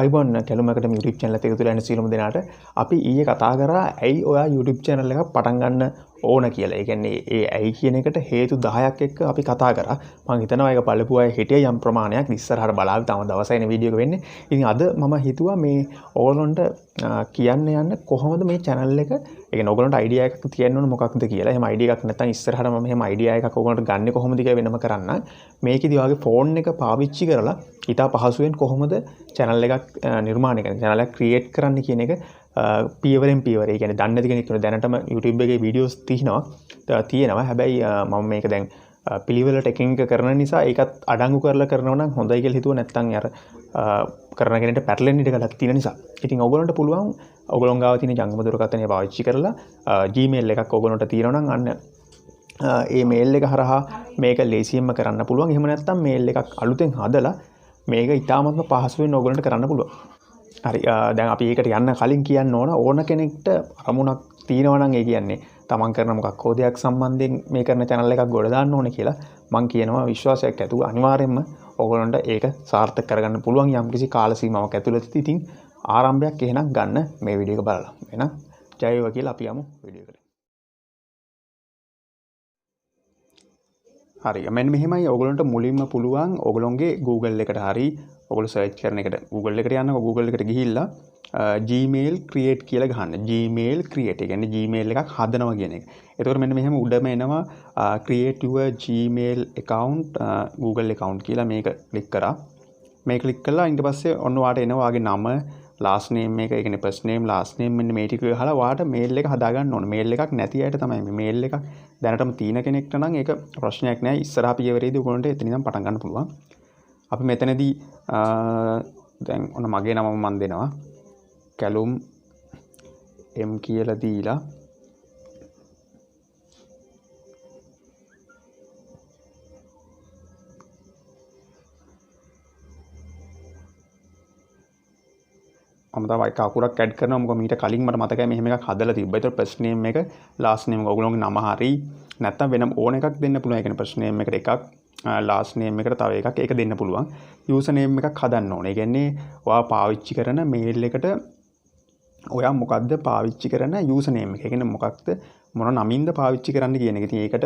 අයිබෝන් කැලුමකට YouTube channel එකේ තුල යන සීලම දෙනාට අපි ඊයේ කතා කරා ඇයි ඔයා YouTube channel එකක් පටන් ගන්න ඕන කියලා. ඒ කියන්නේ ඒ ඇයි කියන එකට හේතු 10ක් එක්ක අපි කතා කරා. මම හිතනවා ඒක බලපු අය හිටිය යම් ප්‍රමාණයක් ඉස්සරහට බලාවි තම දවසේ එන වීඩියෝ එක වෙන්නේ. ඉතින් අද මම හිතුවා මේ ඕගොල්ලන්ට කියන්න යන්න කොහොමද මේ channel එක ඒ කියන්නේ ඕගොල්ලන්ට idea එකක් තියෙන්න ඕන මොකක්ද කියලා. එහෙම idea එකක් නැත්නම් ඉස්සරහට මම එහෙම idea එකක් ඕගොල්ලන්ට ගන්න කොහොමද කියලා වෙනම කරන්න. මේකෙදි ඔයාගේ phone එක පාවිච්චි කරලා ඉතා පහසුවෙන් කොහොමද channel එකක් නිර්මාණය කරන්න channel එකක් create කරන්න කියන එක පියවරෙන් පියවර. ඒ කියන්නේ දන්නේ නැති කෙනෙක් වෙන දැනටම YouTube එකේ videos තියෙනවා. හැබැයි මම මේක දැන් පිළිවෙලට එකින් එක කරන නිසා ඒකත් අඩංගු කරලා කරනවා නම් හොඳයි කියලා හිතුවා. නැත්නම් අර කරන කෙනෙක්ට පැටලෙන්න ඉඩ කඩක් තියෙන නිසා. ඉතින් ඔයගොල්ලන්ට පුළුවන් ඔයගොල්ලෝ ගාව තියෙන ජංගම දුරකථනය පාවිච්චි කරලා Gmail එකක් ඔයගොල්ලන්ට තියෙනවා නම් අන්න ඒ mail එක හරහා මේක ලේසියෙන්ම කරන්න පුළුවන්. එහෙම නැත්නම් mail එකක් අලුතෙන් හදලා මේක ඉතාමත්ම පහසුවෙන් ඔයගොල්ලන්ට කරන්න පුළුවන්. හරි දැන් අපි ඒකට යන්න කලින් කියන්න ඕන කෙනෙක්ට අරමුණක් තියෙනවා නම් ඒ කියන්නේ තමන් කරන මොකක් හෝ දෙයක් සම්බන්ධයෙන් මේ කරන channel එකක් ගොඩ දාන්න ඕනේ කියලා මම කියනවා විශ්වාසයක් ඇතුව අනිවාර්යයෙන්ම ඔයගොල්ලන්ට ඒක සාර්ථක කරගන්න පුළුවන් යම්කිසි කාල සීමාවක් ඇතුළත. ඉතින් ආරම්භයක් එහෙනම් ගන්න මේ වීඩියෝ එක බලලා. එහෙනම් ජය වේවා කියලා අපි යමු වීඩියෝ එකට. හරි මෙන්න මෙහෙමයි ඔයගොල්ලන්ට මුලින්ම පුළුවන් ඔයගොල්ලෝගේ Google එකට හරි ඔයගොල්ලෝ සර්ච් කරන එකට Google එකට යන්න Google එකට ගිහිල්ලා Gmail create කියලා ගහන්න. Gmail create. ඒ කියන්නේ Gmail එකක් හදනවා කියන එක. එතකොට මෙන්න මෙහෙම උඩම එනවා create your Gmail account Google account කියලා මේක ක්ලික් කරා. මේ ක්ලික් කළා ඊට පස්සේ ඔන්න ඔයාට එනවා ඔයාගේ නම last name එක, ඒ කියන්නේ first name last name මෙන්න මේ ටික ගහලා ඔයාට mail එක හදා ගන්න ඕනේ. mail එකක් නැති අයට තමයි මේ mail එකක් දැනටම තියෙන කෙනෙක්ට නම් ඒක ප්‍රශ්නයක් නෑ. ඉස්සරහා පියවරේදී ඔයගොල්ලන්ට එතන ඉඳන් පටන් ගන්න පුළුවන්. අපි මෙතනදී දැන් ඔන්න මගේ නම මම දෙනවා. කැලුම් M කියලා දීලා මම තමයි එක අකුරක් ඇඩ් කරනවා. මොකද මීට කලින් මට මතකයි මෙහෙම එකක් හදලා තිබ්බා. ඒතර first name එක last name එක ඔයගොල්ලෝගේ නම හරි නැත්නම් වෙනම ඕන එකක් දෙන්න පුළුවන්. ඒ කියන්නේ first name එකට එකක් last name එකට තව එකක් ඒක දෙන්න පුළුවන්. user name එකක් හදන්න ඕනේ. ඒ කියන්නේ ඔයා පාවිච්චි කරන mail එකට ඔයා මොකද්ද පාවිච්චි කරන user name එක. ඒ කියන්නේ මොකක්ද මොන නමින්ද පාවිච්චි කරන්න කියන එක. ඉතින් ඒකට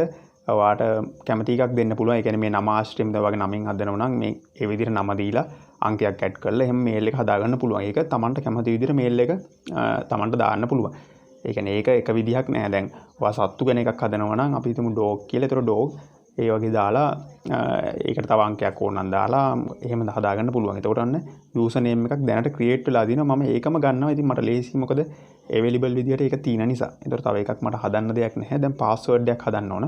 ඔයාට කැමති එකක් දෙන්න පුළුවන්. ඒ කියන්නේ මේ නම ආශ්‍රයෙන් වගේ නමින් හදනවා නම් මේ ඒ විදිහට නම දීලා අංකයක් ඇඩ් කරලා එහෙම මේල් එක හදාගන්න පුළුවන්. ඒක තමන්ට කැමති විදිහට මේල් එක තමන්ට දාන්න පුළුවන්. ඒ කියන්නේ ඒක එක විදිහක් නෑ. දැන් ඔයා සත්තු ගැන එකක් හදනවා නම් අපි හිතමු dog කියලා. ඒතර dog ඒ වගේ දාලා ඒකට තව අංකයක් ඕනනම් දාලා එහෙම හදාගන්න පුළුවන්. එතකොට අන්න user name එකක් දැනට create වෙලා දිනවා. මම ඒකම ගන්නවා. ඉතින් මට ලේසි මොකද available විදිහට ඒක තියෙන නිසා. ඒතර තව එකක් මට හදන්න දෙයක් නැහැ. දැන් password එකක් හදන්න ඕන.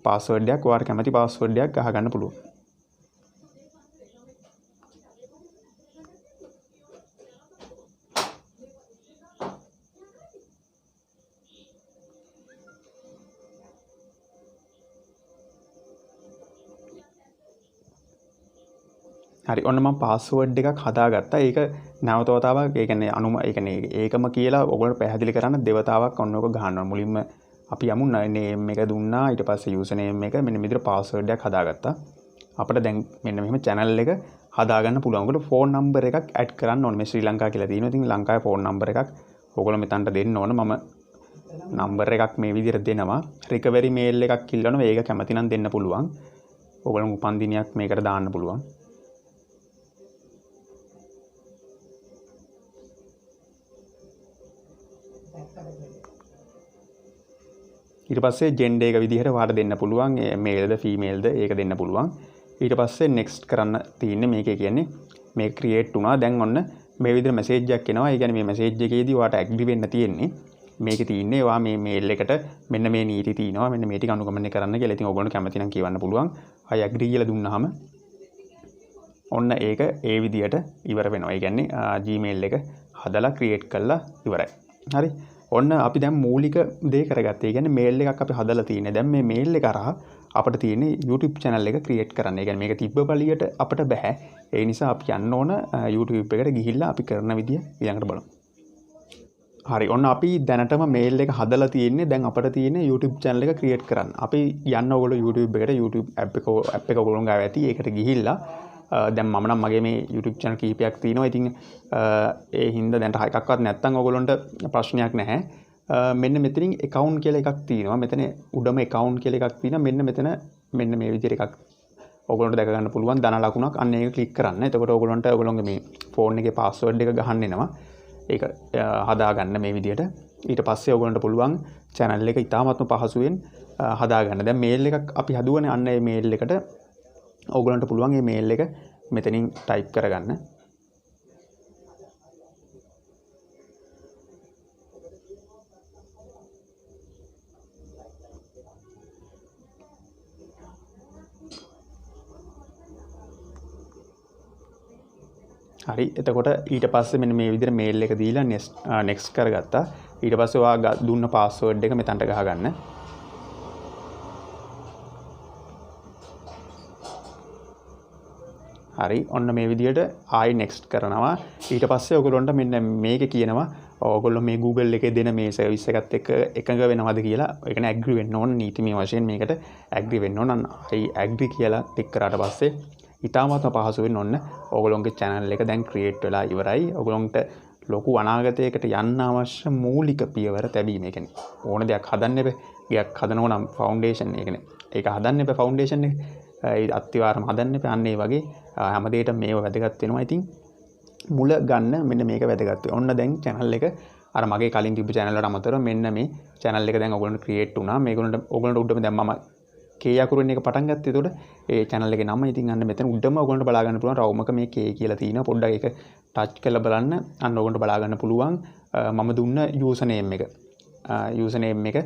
password එකක් ඔයාට කැමති password එකක් ගහගන්න පුළුවන්. හරි ඔන්න මම පාස්වර්ඩ් එකක් හදාගත්තා. ඒක නැවත වතාවක් ඒ කියන්නේ ඒකම කියලා ඔයගොල්ලෝ පැහැදිලි කරන්න දෙවතාවක් ඔන්න ඔක ගහනවා. මුලින්ම අපි යමු name එක දුන්නා. ඊට පස්සේ user name එක මෙන්න මෙතන පාස්වර්ඩ් එකක් හදාගත්තා. අපිට දැන් මෙන්න මෙහෙම channel එක හදාගන්න පුළුවන්. ඔකට phone number එකක් add කරන්න ඕනේ. මේ ශ්‍රී ලංකා කියලා තියෙනවා. ඉතින් ලංකාවේ phone number එකක් ඔයගොල්ලෝ මෙතනට දෙන්න ඕන. මම number එකක් මේ විදිහට දෙනවා. recovery mail එකක් ඉල්ලනවා. ඒක කැමති නම් දෙන්න පුළුවන්. ඔයගොල්ලෝ උපන් දිනයක් මේකට දාන්න පුළුවන්. ඊට පස්සේ gender එක විදිහට ඔයාලට දෙන්න පුළුවන්. male ද female ද ඒක දෙන්න පුළුවන්. ඊට පස්සේ next කරන්න තියෙන්නේ මේකේ කියන්නේ මේක create වුණා. දැන් ඔන්න මේ විදිහට message එකක් එනවා. ඒ කියන්නේ මේ message එකේදී ඔයාලට agree වෙන්න තියෙන්නේ. මේකේ තියෙන්නේ ඔයා මේ mail එකට මෙන්න මේ නීති තියෙනවා. මෙන්න මේ ටික අනුගමනය කරන්න කියලා. ඉතින් ඔයගොල්ලෝ කැමති නම් කියවන්න පුළුවන්. I agree කියලා දුන්නාම ඔන්න ඒක ඒ විදිහට ඉවර වෙනවා. ඒ කියන්නේ Gmail එක හදලා create කරලා ඉවරයි. හරි. ඔන්න අපි දැන් මූලික දේ කරගත්තා. ඒ කියන්නේ මේල් එකක් අපි හදලා තියෙන්නේ. දැන් මේ මේල් එක අරහා අපිට තියෙන්නේ YouTube channel එක create කරන්න. ඒ කියන්නේ මේක තිබ්බ පළියට අපිට බෑ. ඒ නිසා අපි යන්න ඕන YouTube එකට ගිහිල්ලා අපි කරන විදිය ඊළඟට බලමු. හරි ඔන්න අපි දැනටම මේල් එක හදලා තියෙන්නේ. දැන් අපිට තියෙන්නේ YouTube channel එක create කරන්න. අපි යන්න ඕගොල්ලෝ YouTube එකට YouTube app එක ඔයගොල්ලෝ ගාව ඇති. ඒකට ගිහිල්ලා දැන් මම නම් මගේ මේ YouTube channel කීපයක් තියෙනවා. ඉතින් ඒ හින්දා දැන් එකක්වත් නැත්තම් ඔයගොල්ලන්ට ප්‍රශ්නයක් නැහැ. මෙන්න මෙතනින් account කියලා එකක් තියෙනවා. මෙතන උඩම account කියලා එකක් තියෙනවා. මෙන්න මෙතන මෙන්න මේ විදිහට එකක් ඔයගොල්ලන්ට දැක ගන්න පුළුවන් ධන ලකුණක්. අන්න ඒක ක්ලික් කරන්න. එතකොට ඔයගොල්ලන්ට ඔයගොල්ලෝගේ මේ ෆෝන් එකේ password එක ගහන්න එනවා. ඒක හදාගන්න මේ විදිහට. ඊට පස්සේ ඔයගොල්ලන්ට පුළුවන් channel එක ඉතාමත්ම පහසුවෙන් හදාගන්න. දැන් mail එකක් අපි හදුවනේ. අන්න ඒ mail එකට ඔයගොල්ලන්ට පුළුවන් මේ mail එක මෙතනින් type කරගන්න. හරි. එතකොට ඊට පස්සේ මෙන්න මේ විදිහට mail එක දීලා next කරගත්තා. ඊට පස්සේ ඔයා දුන්න password එක මෙතනට ගහගන්න. හරි. ඔන්න මේ විදිහට ආයි next කරනවා. ඊට පස්සේ ඔයගොල්ලන්ට මෙන්න මේක කියනවා ඔයගොල්ලෝ මේ Google එකේ දෙන මේ service එකත් එක්ක එකඟ වෙනවද කියලා. ඒ කියන්නේ agree වෙන්න ඕන. නීතිමය වශයෙන් මේකට agree වෙන්න ඕන. I agree කියලා ටික් කරාට පස්සේ ඉතාමත්ම පහසුවෙන් ඔන්න ඔයගොල්ලෝගේ channel එක දැන් create වෙලා ඉවරයි. ඔයගොල්ලන්ට ලොකු අනාගතයකට යන්න අවශ්‍ය මූලික පියවර තැබීම. ඒ කියන්නේ ඕන දෙයක් හදන්න එපේ. ගයක් හදනව නම් foundation ඒ කියන්නේ ඒක හදන්න එපේ foundation එක. ඒ අත්විවරම හදන්න එපේ. අන්න ඒ වගේ හැම දෙයකටම මේව වැදගත් වෙනවා. ඉතින් මුල ගන්න මෙන්න මේක වැදගත් වෙනවා. ඔන්න දැන් channel එක අර මගේ කලින් තිබ්බ channel වලට අමතරව මෙන්න මේ channel එක දැන් ඔයගොල්ලන්ට create වුණා. ඔයගොල්ලන්ට උඩම දැන් මම K අකුරෙන් එක පටන් ගත්තා. එතකොට ඒ channel එකේ නම ඉතින් අන්න මෙතන උඩම ඔයගොල්ලන්ට බලා ගන්න පුළුවන් රවුමක මේ K කියලා තියෙනවා. පොඩ්ඩක් ඒක touch කරලා බලන්න. අන්න ඔයගොල්ලන්ට බලා ගන්න පුළුවන් මම දුන්න username එක. username එක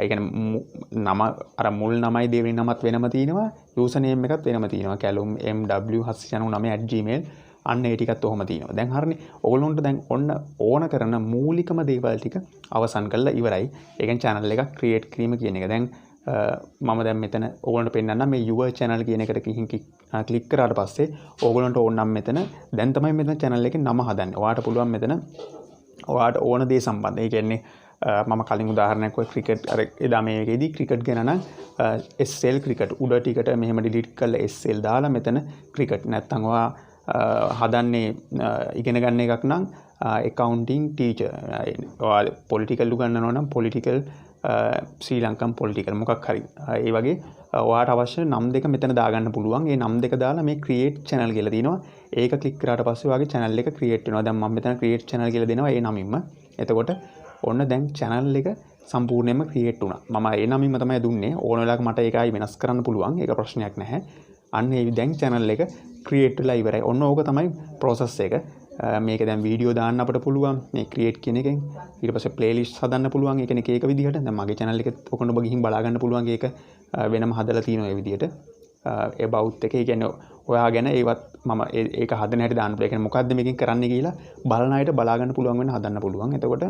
ඒ කියන්නේ නම අර මුල් නමයි දෙවෙනි නමත් වෙනම තියෙනවා. username එකත් වෙනම තියෙනවා. calum mw799@gmail අන්න ඒ ටිකත් ඔහොම තියෙනවා. දැන් හරිනේ. ඔයගොල්ලන්ට දැන් ඔන්න ඕන කරන මූලිකම දේවල් ටික අවසන් කරලා ඉවරයි. ඒ කියන්නේ channel එකක් create කිරීම කියන එක. දැන් මම දැන් මෙතන ඕගොල්ලන්ට පෙන්නන්නම් මේ your channel කියන එකට ක්ලික් කරාට පස්සේ ඕගොල්ලන්ට ඕන නම් මෙතන දැන් තමයි මෙතන channel එකේ නම හදන්නේ. ඔයාට පුළුවන් මෙතන ඔයාට ඕන දේ සම්බන්ධ. ඒ කියන්නේ මම කලින් උදාහරණයක් ඔය ක්‍රිකට් අර එදා මේකේදී ක්‍රිකට් ගැන නම් SL ක්‍රිකට් උඩ ටිකට මෙහෙම ඩිලීට් කරලා SL දාලා මෙතන ක්‍රිකට් නැත්තම් ඔයා හදන්නේ ඉගෙන ගන්න එකක් නම් accounting teacher ඔයා political උගන්වනවා නම් political ශ්‍රී ලංකම් පොලිටිකල් මොකක් හරි ඒ වගේ ඔයාට අවශ්‍ය නම් දෙක මෙතන දාගන්න පුළුවන්. ඒ නම් දෙක දාලා මේ create channel කියලා තියෙනවා. ඒක ක්ලික් කරාට පස්සේ ඔයාගේ channel එක create වෙනවා. දැන් මම මෙතන create channel කියලා දෙනවා ඒ නමින්ම. එතකොට ඔන්න දැන් channel එක සම්පූර්ණයෙන්ම create වුණා. මම ඒ නමින්ම තමයි දුන්නේ. ඕන වෙලාවක මට ඒක ආයි වෙනස් කරන්න පුළුවන්. ඒක ප්‍රශ්නයක් නැහැ. අන්න ඒ දැන් channel එක create වෙලා ඉවරයි. ඔන්න ඕක තමයි process එක. මේක දැන් වීඩියෝ දාන්න අපිට පුළුවන් මේ create කියන එකෙන්. ඊට පස්සේ playlist හදන්න පුළුවන්. ඒ කියන්නේ එක විදිහට. දැන් මගේ channel එකෙත් ඔකට ඔබ ගිහින් බලා ගන්න පුළුවන්. ඒක වෙනම හදලා තියෙනවා ඒ විදිහට. about එක. ඒ කියන්නේ ඔයා ගැන ඒවත් මම ඒක හදන හැටි දාන්න පුළුවන්. ඒ කියන්නේ මොකද්ද මේකෙන් කරන්නේ කියලා බලන අයට බලා ගන්න පුළුවන් වෙන හදන්න පුළුවන්. එතකොට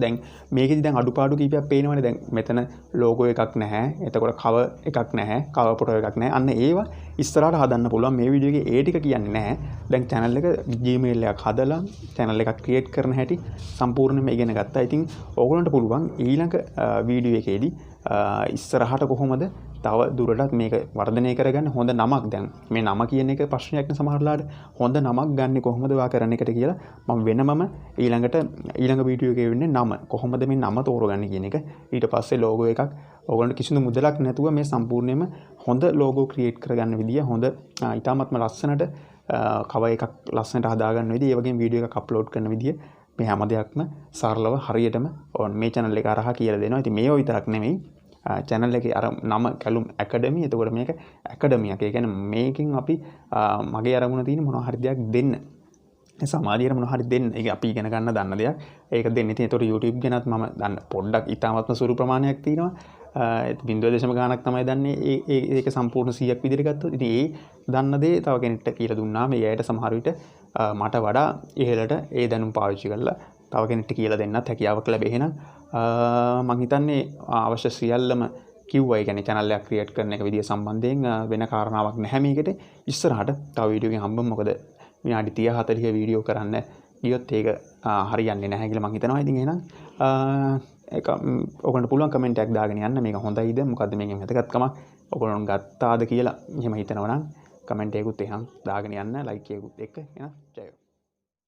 දැන් මේකෙදි දැන් අඩුපාඩු කීපයක් පේනවනේ. දැන් මෙතන logo එකක් නැහැ. එතකොට cover එකක් නැහැ. cover photo එකක් නැහැ. අන්න ඒවා ඉස්සරහට හදන්න පුළුවන්. මේ වීඩියෝ එකේ ඒ ටික කියන්නේ නැහැ. දැන් channel එක Gmail එකක් හදලා channel එකක් create කරන හැටි සම්පූර්ණයෙන්ම ඉගෙන ගත්තා. ඉතින් ඕගොල්ලන්ට පුළුවන් ඊළඟ වීඩියෝ එකේදී ඉස්සරහට කොහොමද තව දුරටත් මේක වර්ධනය කරගන්න හොඳ නමක්. දැන් මේ නම කියන එක ප්‍රශ්නයක් නේ සමහරලාට. හොඳ නමක් ගන්න කොහොමද ඔයා කරන එකට කියලා මම වෙනමම ඊළඟ වීඩියෝ එකේ වෙන්නේ නම කොහොමද මේ නම තෝරගන්නේ කියන එක. ඊට පස්සේ logo එකක් ඔයගොල්ලන්ට කිසිදු මුදලක් නැතුව මේ සම්පූර්ණයෙන්ම හොඳ logo create කරගන්න විදිය හොඳ ඊටාත්ම ලස්සනට cover එකක් ලස්සනට හදාගන්න විදිය ඒ වගේම වීඩියෝ එකක් අප්ලෝඩ් කරන විදිය මේ හැම දෙයක්ම සරලව හරියටම මේ channel එක හරහා කියලා දෙනවා. ඉතින් මේව විතරක් නෙමෙයි channel එකේ අර නම කැලුම් academy. එතකොට මේක academy එක. ඒ කියන්නේ මේකෙන් අපි මගේ අරමුණ තියෙන මොනවා හරි දෙයක් දෙන්න. සමාජයට මොනවා හරි දෙන්න. ඒක අපි ඉගෙන ගන්න දන්න දෙයක්. ඒක දෙන්න. ඉතින් ඒතකොට YouTube ගැනත් මම දන්න පොඩ්ඩක් ඉතාමත්ම සුළු ප්‍රමාණයක් තියෙනවා. 0.0 ගාණක් තමයි දන්නේ. ඒක සම්පූර්ණ 100ක් විදිහට ගත්තොත්. ඉතින් ඒ දන්න දේ තව කෙනෙක්ට කියලා දුන්නාම ඒ අයට සමහර විට මට වඩා ඉහළට ඒ දැනුම පාවිච්චි කරලා තව කෙනෙක්ට කියලා දෙන්නත් හැකියාවක් ලැබෙයි. එහෙනම් මම හිතන්නේ අවශ්‍ය සියල්ලම කිව්වා. ඒ කියන්නේ channel එකක් create කරන එක විදිය සම්බන්ධයෙන් වෙන කාරණාවක් නැහැ මේකට. ඉස්සරහට තව වීඩියෝ එකකින් හම්බෙමු. මොකද විනාඩි 30 40 වීඩියෝ කරන්න ගියොත් ඒක හරියන්නේ නැහැ කියලා මම හිතනවා. ඉතින් එහෙනම් ඒක ඔයගොල්ලන්ට පුළුවන් කමෙන්ට් එකක් දාගෙන යන්න මේක හොඳයිද මොකද්ද මේකෙන් වැදගත්කම ඔයගොල්ලන් ගත්තාද කියලා එහෙම හිතනවා නම් කමෙන්ට් එකකුත් එහෙනම් දාගෙන යන්න ලයික් එකකුත් එක්ක එහෙනම් ජය වේවා